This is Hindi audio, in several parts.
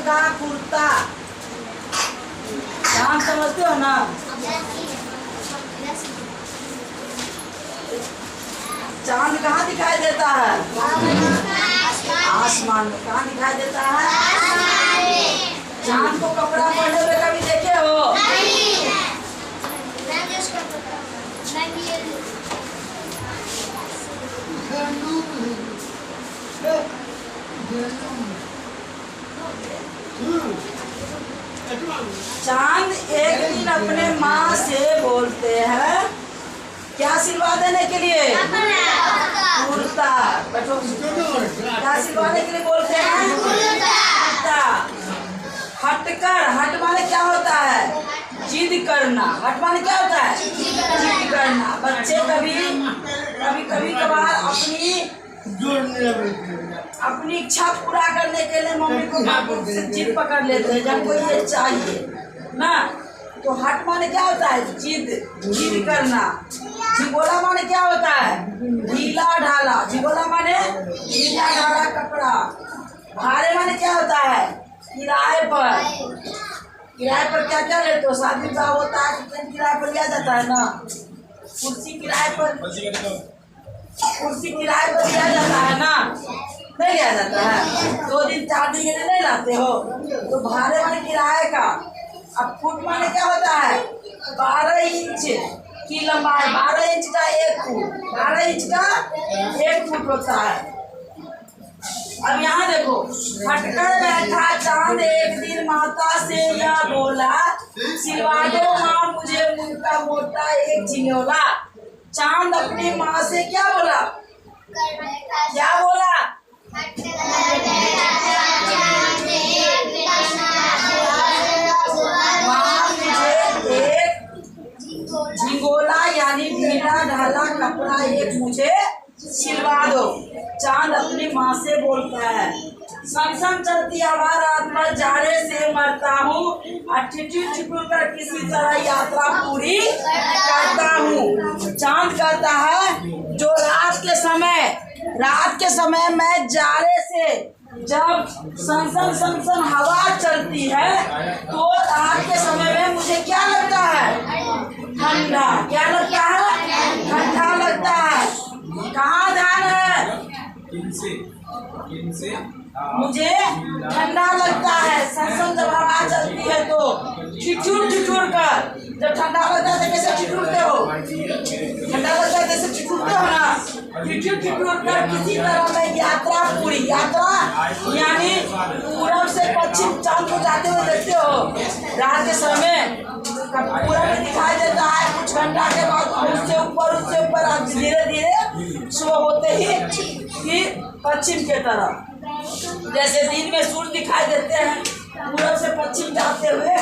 का कुर्ता। चांद समझते हो ना? चांद कहाँ दिखाई देता है? आसमान में। कहाँ दिखाई देता है? चांद को कपड़ा पहने हुए कभी देखे हो? चांद एक दिन अपने माँ से बोलते हैं क्या सिलवा देने के लिए? कुर्ता। बैठो। क्या सिलवाने के लिए बोलते हैं? कुर्ता। हटकर, हट माने क्या होता है? जिद करना। हट माने क्या होता है? जिद करना। बच्चे कभी कभार अपनी इच्छा पूरा करने के लिए मम्मी को से जिद पकड़ लेते हैं जब कोई ये चाहिए ना। तो हट माने क्या होता है? जिद करना। झिगोला माने क्या होता है? ढीला ढाला। झिगोला माने ढीला ढाला कपड़ा। भाड़े माने क्या होता है? किराए पर। किराए पर क्या क्या लेते हो? शादी ब्याह होता है तो किराए पर लिया जाता है ना। कुर्सी किराए पर लिया जाता है ना। नहीं लिया जाता है। 2 दिन 4 दिन के लिए नहीं लाते हो तो भाड़े माने किराए का। अब फुट माने क्या होता है? 12 इंच की लंबाई। 12 इंच का 1 फुट। 12 इंच का 1 फुट होता है। अब यहाँ देखो, हटकर बैठा चांद एक दिन माता से यह बोला, सिलवा दो माँ मुझे मुंह मोटा एक झिंगोला। चांद अपनी माँ से क्या बोला? क्या बोला? माँ मुझे एक झिंगोला यानी ढीला ढाला कपड़ा एक मुझे सिलवा दो। चांद अपनी माँ से बोलता है। सन चलती हवा रात भर जाड़े से मरता हूँ, ठिठुर कर किसी तरह यात्रा पूरी करता हूँ। चांद कहता है जो रात के समय मैं जाड़े से जब सन हवा चलती है तो रात के समय में मुझे क्या लगता है? ठंडा। क्या लगता है? ठंडा लगता है। कहाँ ध्यान है? मुझे ठंडा लगता है। सन जब हवा चलती है तो ठिठुर कर। जब ठंडा लगता है तो कैसे ठिठुरते हो? ठंडा लगता है जैसे ठिठुरते हो ना। ठिठुर कर किसी तरह मैं यात्रा पूरी। यात्रा यानी पूरब से पश्चिम चांद को जाते हुए देखते हो रात के समय पूरब में दिखाई देता है। कुछ घंटा के बाद उससे ऊपर धीरे धीरे सुबह होते ही फिर पश्चिम के तरफ जैसे दिन में सूर्य दिखाई देते हैं पूरब से पश्चिम जाते हुए,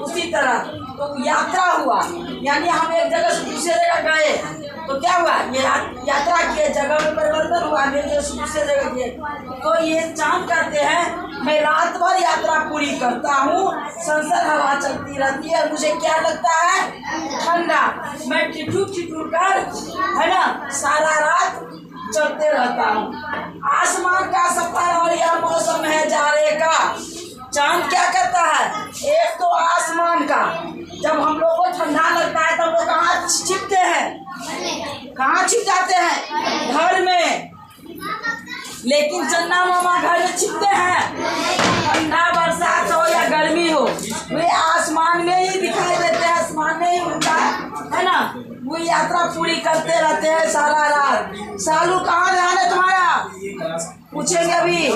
उसी तरह तो यात्रा हुआ। यानी हम एक जगह से दूसरे जगह गए तो क्या हुआ? ये यात्रा किए, जगह में परिवर्तन हुआ, दूसरे जगह गए। तो ये चांद कहते हैं मैं रात भर यात्रा पूरी करता हूँ, संसद हवा चलती रहती है, मुझे क्या लगता है? ठंडा। मैं ठिठुर कर है ना सारा रात चलते रहता हूँ। आसमान का सफर और यह मौसम है जाड़े का। चांद क्या कहता है? एक तो आसमान का, जब हम लोग को ठंडा लगता है तब लोग कहाँ छिपते हैं? कहाँ छिप जाते हैं? घर में। लेकिन चन्ना मामा घर में छिपते हैं। ठंडा बरसात हो या गर्मी हो वे आसमान में ही दिखाई देते हैं। आसमान में ही उनका है ना वो यात्रा पूरी करते रहते हैं सारा रात। सालू कहाँ ध्यान है तुम्हारा? पूछेंगे अभी।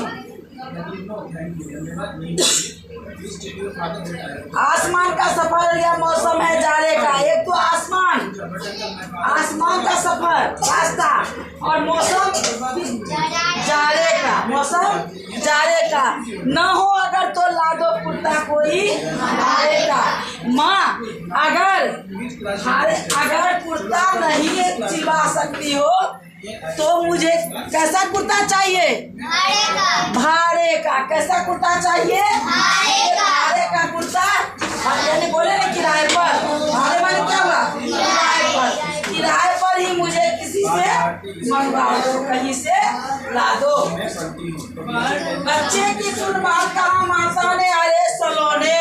आसमान का सफर या मौसम है जाड़े का। एक तो आसमान का सफर रास्ता और मौसम जाड़े का। मौसम जाड़े का न हो अगर तो ला दो कुर्ता कोई भाड़े का। माँ अगर कुर्ता नहीं सिलवा सकती हो तो मुझे कैसा कुर्ता चाहिए? भाड़े का। कैसा कुर्ता चाहिए? भाड़े का कुर्ता। यानी बोले ना किराए पर। भाड़े माने क्या हुआ? किराए पर। किराए पर ही मुझे किसी से मंगवाओ, कहीं से ला दो। बच्चे की सुन बात कहा माता ने, अरे सलोने।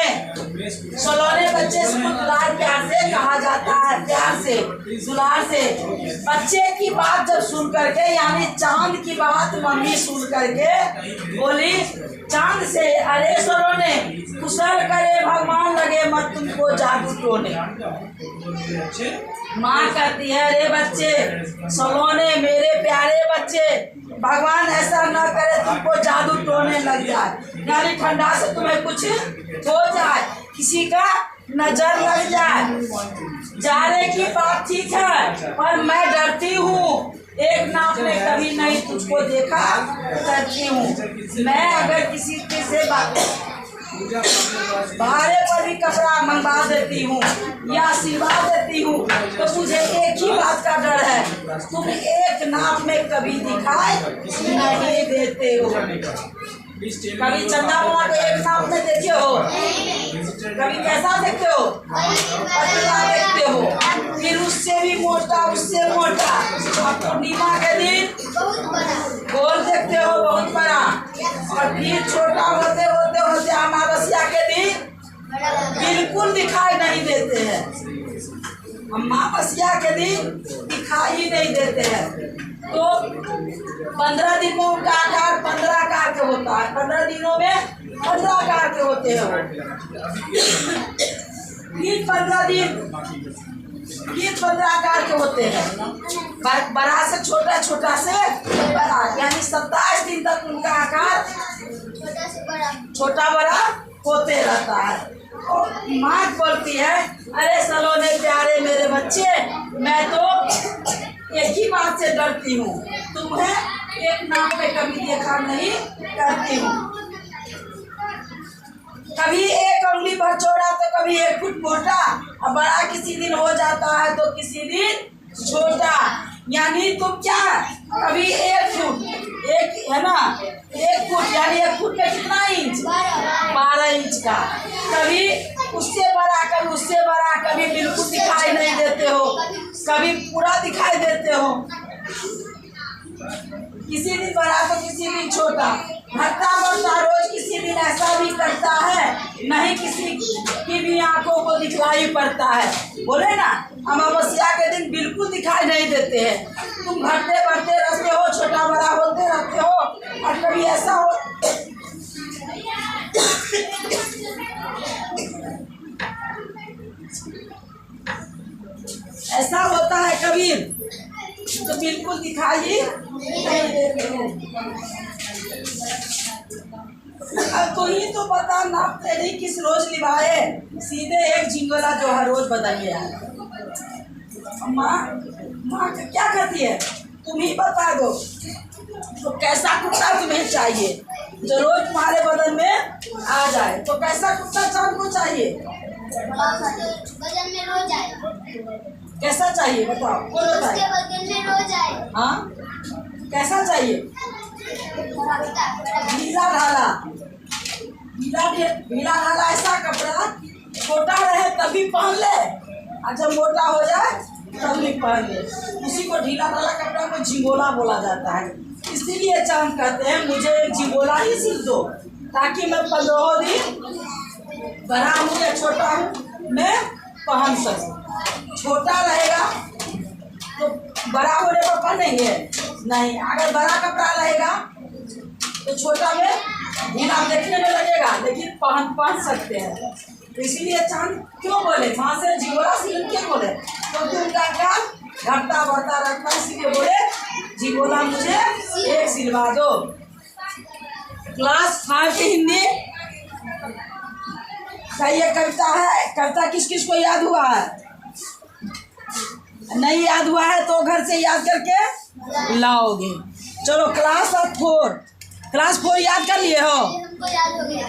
सलोने बच्चे से दुलार प्यार से कहा जाता है, प्यार से दुलार से। बच्चे की बात जब सुन करके, यानी चांद की बात मम्मी सुन करके बोली चांद से, अरे सलोने कुशल करे भगवान लगे मत तुमको जादू टोने। माँ कहती है अरे बच्चे सलोने मेरे प्यारे बच्चे, भगवान ऐसा न करे तुमको जादू टोने लग जाए, यानी ठंडा से तुम्हें कुछ हो जाए, किसी का नजर लग जाए। जाने की बात ठीक है पर मैं डरती हूँ, एक नाम में कभी नहीं तुझको देखा करती हूँ। मैं अगर किसी से भाड़े पर भी कपड़ा मंगवा देती हूँ या सिलवा देती हूँ तो मुझे एक ही बात का डर है, तुम एक नाम में कभी दिखाई नहीं देते हो। कभी चंदा मामा को एक नाम में देखे हो? कभी कैसा देखते हो? पतला देखते हो, फिर उससे भी मोटा, उससे मोटा। पूर्णिमा के दिन गोल देखते हो बहुत बड़ा, और फिर छोटा होते होते होते अमावस्या के दिन बिल्कुल दिखाई नहीं देते हैं। अमावस्या के दिन दिखाई नहीं देते हैं। तो 15 दिनों का आकार 15 आकार के होता है, 15 दिनों में 15 आकार के होते हैं। फिर 15 दिन फिर 15 आकार के होते हैं। बड़ा से छोटा, छोटा से बड़ा, यानी 27 दिन तक उनका आकार छोटा बड़ा होते रहता है। और माँ बोलती है अरे सलोने प्यारे मेरे बच्चे, मैं तो एक ही बात से डरती हूँ, तुम्हें एक नाम पे कभी देखा नहीं करती हूँ। कभी एक उंगली पर चौड़ा तो कभी 1 फुट मोटा, और बड़ा किसी दिन हो जाता है तो किसी दिन छोटा, यानी तुम क्या कभी 1 फुट, एक है ना 1 फुट, यानी 1 फुट में कितना इंच? 12 इंच का। कभी उससे बड़ा, कभी उससे बड़ा, कभी बिल्कुल दिखाई नहीं देते हो, कभी पूरा दिखाई देते हो। किसी दिन बड़ा तो किसी दिन छोटा, घटता बढ़ता रोज किसी दिन ऐसा भी करता है, नहीं किसी की भी आंखों को दिखलाई पड़ता है। बोले ना अमावस्या के दिन बिल्कुल दिखाई नहीं देते हैं। तुम घटते बढ़ते रहते हो, छोटा बड़ा होते रहते हो, और कभी ऐसा हो ऐसा होता है कभी तो बिल्कुल दिखाई नहीं देते हो। तो ही तो पता ना तेरी किस रोज लिवाए, सीधे एक झिंगोला जो हर रोज बदल गया है। माँ क्या कहती है तुम ही बता दो, तो कैसा कुत्ता तुम्हें चाहिए जो रोज तुम्हारे बदन में आ जाए? तो कैसा कुत्ता चांद को चाहिए? बदन में रोज आए। कैसा चाहिए बताओ? उसके बदन में रोज आए। हाँ कैसा चाहिए? ढीला ढाला, ढीला ढाला ऐसा कपड़ा छोटा रहे तभी पहन ले, और जब मोटा हो जाए तब भी पहन ले। उसी को ढीला ढाला कपड़ा को झिंगोला बोला जाता है। इसीलिए चांद कहते हैं मुझे एक झिंगोला ही सिल दो, ताकि मैं 15 दिन बड़ा हूँ या छोटा हूँ मैं पहन सकूँ। छोटा रहेगा तो बड़ा होने पर पहनेंगे नहीं, अगर बड़ा कपड़ा रहेगा तो छोटा में ढीला देखने में लगेगा, लेकिन पहन सकते हैं। तो इसीलिए चांद क्यों बोले माँ से झिंगोला सिल क्यों बोले? क्योंकि उनका काम घटता बढ़ता रखता, इसीलिए बोले झिंगोला मुझे एक सिलवा दो। क्लास 5 की हिंदी का ये कविता है। कविता किस किस को याद हुआ है? नहीं याद हुआ है तो घर से याद करके लाओगे। चलो क्लास 4 याद कर लिए हो? हमको याद हो गया।